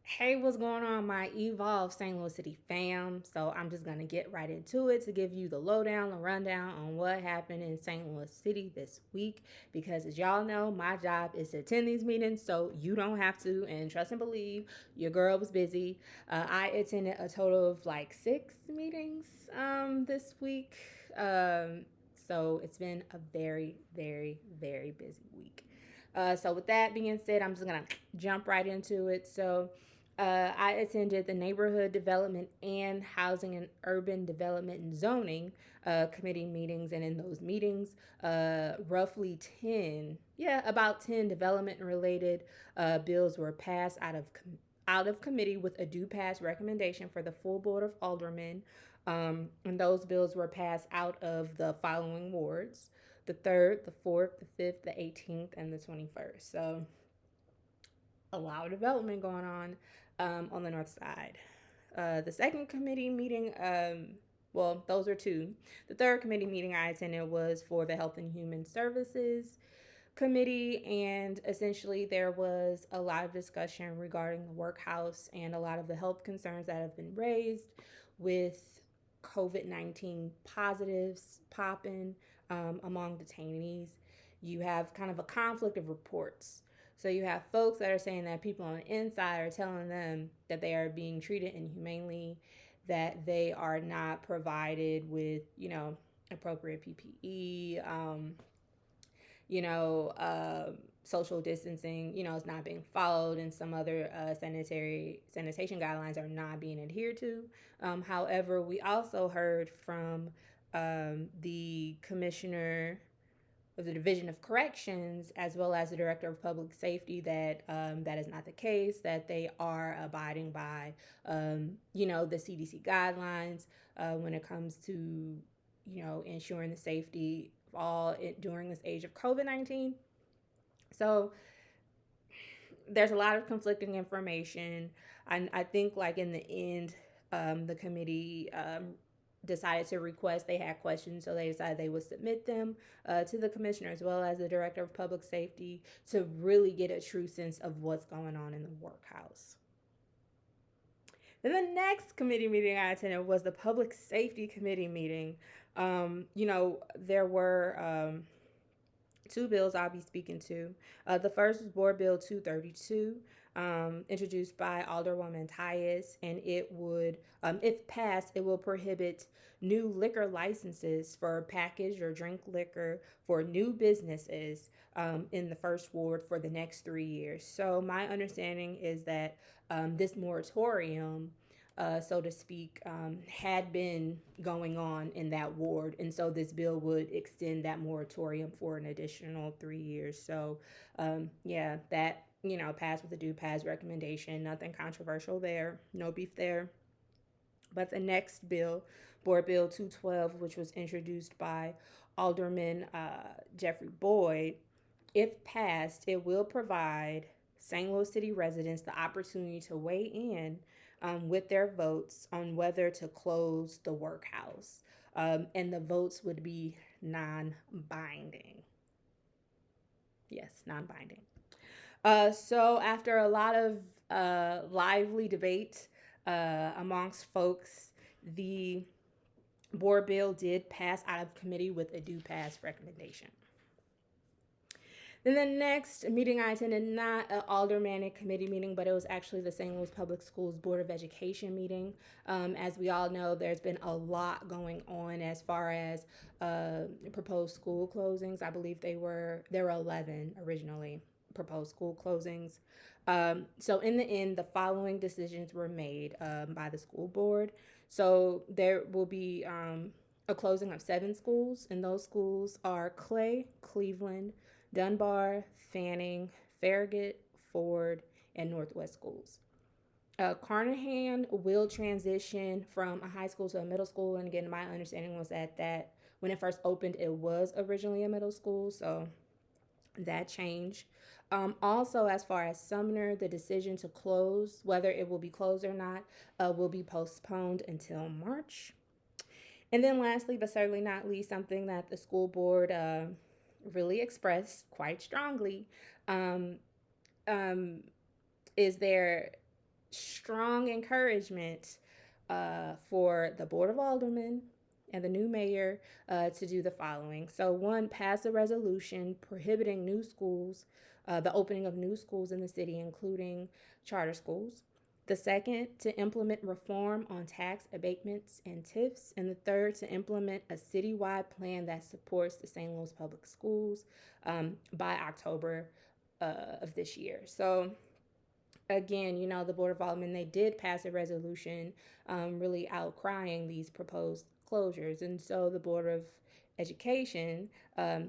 Hey, what's going on, my Evolve St. Louis City fam? So, I'm just going to get right into it to give you the lowdown, the rundown on what happened in St. Louis City this week. Because, as y'all know, my job is to attend these meetings, so you don't have to. And trust and believe, your girl was busy. I attended a total of like 6 meetings this week. So, it's been a very, very, very busy week. So, with that being said, I'm just going to jump right into it. I attended the Neighborhood Development and Housing and Urban Development and Zoning committee meetings, and in those meetings, roughly 10, yeah, about 10 development related bills were passed out of committee with a due pass recommendation for the full board of aldermen. And those bills were passed out of the following wards: the 3rd, the 4th, the 5th, the 18th, and the 21st. So a lot of development going on the north side. The second committee meeting, well, those are two. The third committee meeting I attended was for the Health and Human Services Committee, and essentially there was a lot of discussion regarding the workhouse and a lot of the health concerns that have been raised with COVID-19 positives popping among detainees. You have kind of a conflict of reports. So you have folks that are saying that people on the inside are telling them that they are being treated inhumanely, that they are not provided with, appropriate PPE, you know, uh, social distancing, is not being followed, and some other sanitation guidelines are not being adhered to. However, we also heard from the commissioner of the Division of Corrections, as well as the Director of Public Safety, that that is not the case, that they are abiding by, the CDC guidelines when it comes to, ensuring the safety of all during this age of COVID-19. So there's a lot of conflicting information. I think, like, in the end, the committee decided to request, they had questions, so they decided they would submit them to the commissioner as well as the director of public safety to really get a true sense of what's going on in the workhouse. Then the next committee meeting I attended was the public safety committee meeting. There were two bills I'll be speaking to. The first is Board Bill 232, introduced by Alderwoman Tyus, and it would, if passed, it will prohibit new liquor licenses for packaged or drink liquor for new businesses in the first ward for the next 3 years. So my understanding is that this moratorium, so to speak, had been going on in that ward. And so this bill would extend that moratorium for an additional 3 years. So, yeah, that, passed with a due pass recommendation. Nothing controversial there. No beef there. But the next bill, Board Bill 212, which was introduced by Alderman Jeffrey Boyd, if passed, it will provide St. Louis City residents the opportunity to weigh in with their votes on whether to close the workhouse. And the votes would be non binding. Yes, non binding. So, after a lot of lively debate amongst folks, the board bill did pass out of committee with a due pass recommendation. Then the next meeting I attended, not an aldermanic committee meeting, but it was actually the St. Louis Public Schools Board of Education meeting. As we all know, there's been a lot going on as far as proposed school closings. I believe there were 11 originally proposed school closings. So in the end, the following decisions were made by the school board. So there will be a closing of 7 schools, and those schools are Clay, Cleveland, Dunbar, Fanning, Farragut, Ford, and Northwest schools. Carnahan will transition from a high school to a middle school, and again, my understanding was that when it first opened, it was originally a middle school, so that changed. Also, as far as Sumner, the decision to close, whether it will be closed or not, will be postponed until March. And then lastly, but certainly not least, something that the school board really expressed quite strongly um, um, is their strong encouragement for the Board of Aldermen and the new mayor to do the following. So, one, pass a resolution prohibiting new schools, the opening of new schools in the city, including charter schools. The second, to implement reform on tax abatements and TIFs. And the third, to implement a citywide plan that supports the St. Louis Public Schools by October of this year. So, again, the Board of Aldermen, they did pass a resolution really outcrying these proposed closures. And so the Board of Education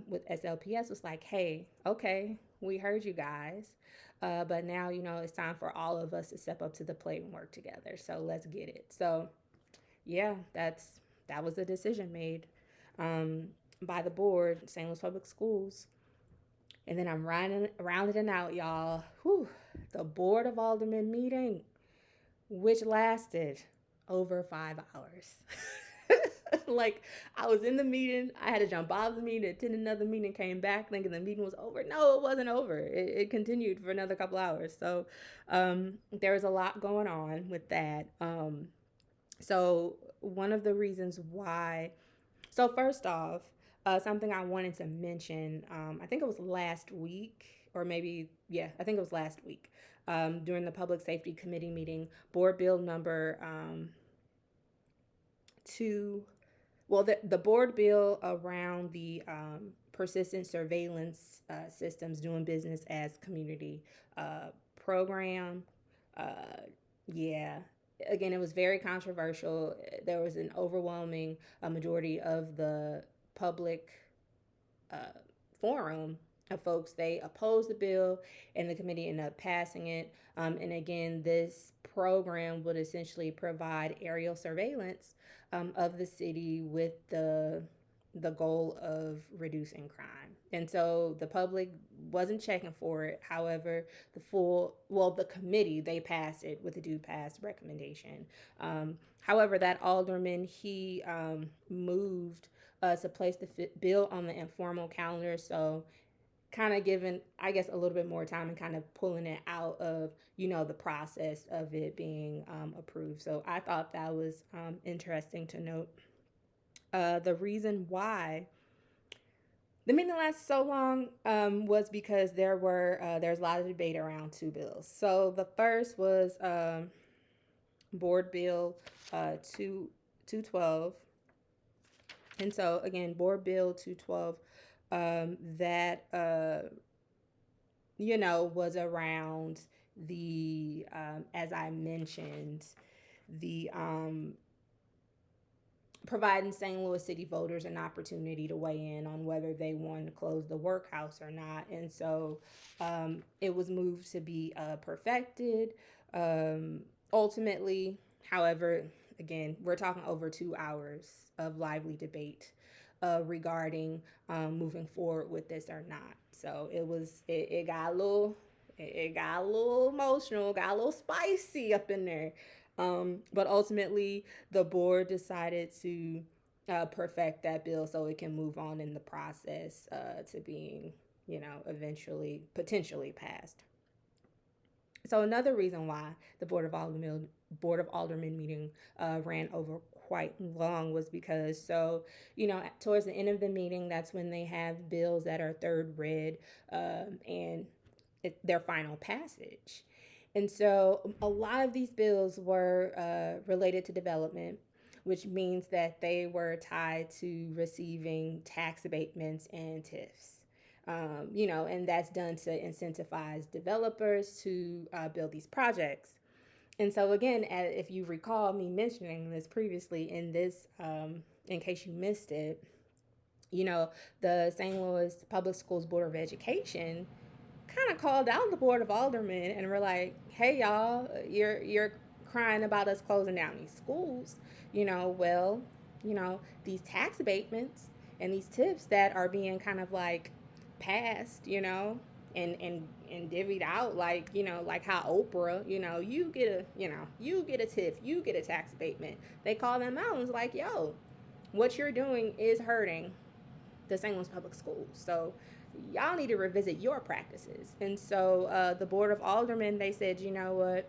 with SLPS was like, hey, okay, we heard you guys. But now, it's time for all of us to step up to the plate and work together. So let's get it. So, yeah, that was the decision made by the board, St. Louis Public Schools. And then I'm rounding out, y'all. Whew, the Board of Aldermen meeting, which lasted over 5 hours. Like, I was in the meeting, I had to jump out of the meeting, attend another meeting, came back thinking the meeting was over. No, it wasn't over. It continued for another couple hours. So there was a lot going on with that. So one of the reasons why, so first off, something I wanted to mention, I think it was last week, or maybe, yeah, I think it was last week, during the Public Safety Committee meeting, board bill number the board bill around the persistent surveillance systems doing business as community program. Yeah. Again, it was very controversial. There was an overwhelming majority of the public forum of folks. They opposed the bill, and the committee ended up passing it. And again, this program would essentially provide aerial surveillance of the city with the goal of reducing crime. And so the public wasn't checking for it. However, the committee, they passed it with a do pass recommendation. However, that alderman, he moved to place the bill on the informal calendar. So kind of giving, I guess, a little bit more time and kind of pulling it out of, the process of it being approved. So I thought that was interesting to note. The reason why the meeting lasted so long was because there's a lot of debate around two bills. So the first was Board Bill 212. And so, again, Board Bill 212, that, was around the, as I mentioned, the providing St. Louis City voters an opportunity to weigh in on whether they wanted to close the Workhouse or not. And so it was moved to be perfected. Ultimately, however, again, we're talking over 2 hours of lively debate regarding moving forward with this or not. So it got a little emotional, got a little spicy up in there. But ultimately, the board decided to perfect that bill so it can move on in the process to being, eventually potentially passed. So another reason why the Board of Aldermen meeting ran over quite long was because, towards the end of the meeting, that's when they have bills that are third read and their final passage. And so a lot of these bills were related to development, which means that they were tied to receiving tax abatements and TIFs. And that's done to incentivize developers to build these projects. And so again, if you recall me mentioning this previously in this, in case you missed it, the St. Louis Public Schools Board of Education kind of called out the Board of Aldermen and were like, hey, y'all, you're crying about us closing down these schools. These tax abatements and these TIFs that are being kind of like passed, and divvied out like how Oprah, you get a TIF, you get a tax abatement. They call them out and it's like, yo, what you're doing is hurting the St. Louis Public Schools. So y'all need to revisit your practices. And so the Board of Aldermen, they said, you know what?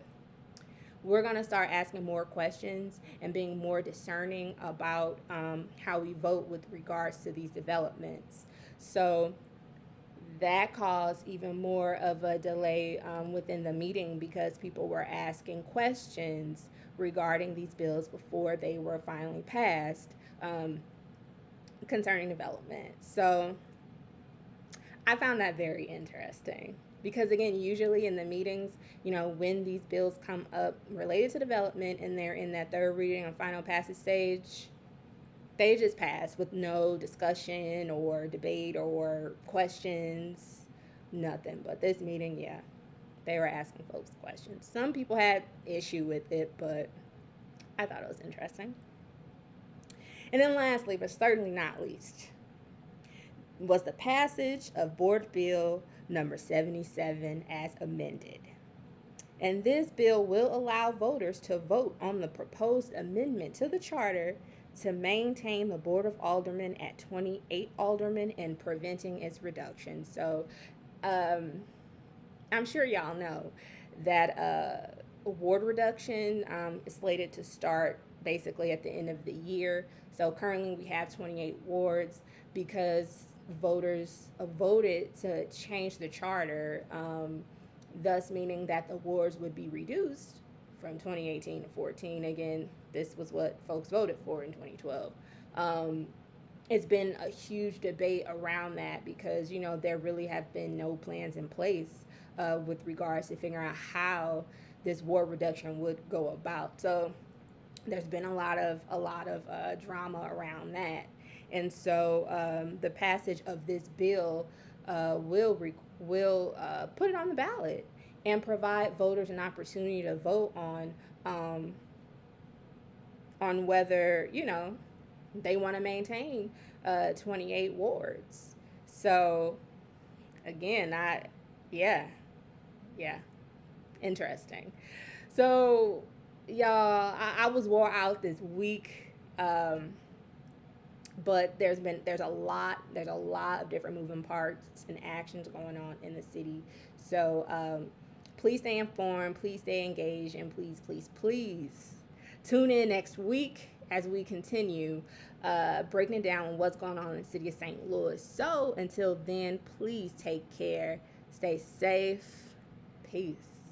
we're going to start asking more questions and being more discerning about how we vote with regards to these developments. So that caused even more of a delay within the meeting because people were asking questions regarding these bills before they were finally passed concerning development. So I found that very interesting because, again, usually in the meetings, when these bills come up related to development and they're in that third reading and final passage stage, they just pass with no discussion or debate or questions, nothing. But this meeting, yeah, they were asking folks questions. Some people had issue with it, but I thought it was interesting. And then lastly, but certainly not least, was the passage of Board Bill number 77 as amended. And this bill will allow voters to vote on the proposed amendment to the charter to maintain the Board of Aldermen at 28 aldermen and preventing its reduction. So I'm sure y'all know that ward reduction is slated to start basically at the end of the year. So currently we have 28 wards because voters voted to change the charter, thus meaning that the wards would be reduced from 2018 to 14. Again, this was what folks voted for in 2012. It's been a huge debate around that because, there really have been no plans in place with regards to figuring out how this ward reduction would go about. So there's been a lot of drama around that. And so the passage of this bill will put it on the ballot and provide voters an opportunity to vote on whether they want to maintain 28 wards. So again, yeah, interesting. So y'all, I was wore out this week. But there's a lot of different moving parts and actions going on in the city. So please stay informed, please stay engaged, and please tune in next week as we continue breaking down what's going on in the city of St. Louis. So until then, please take care, stay safe, peace.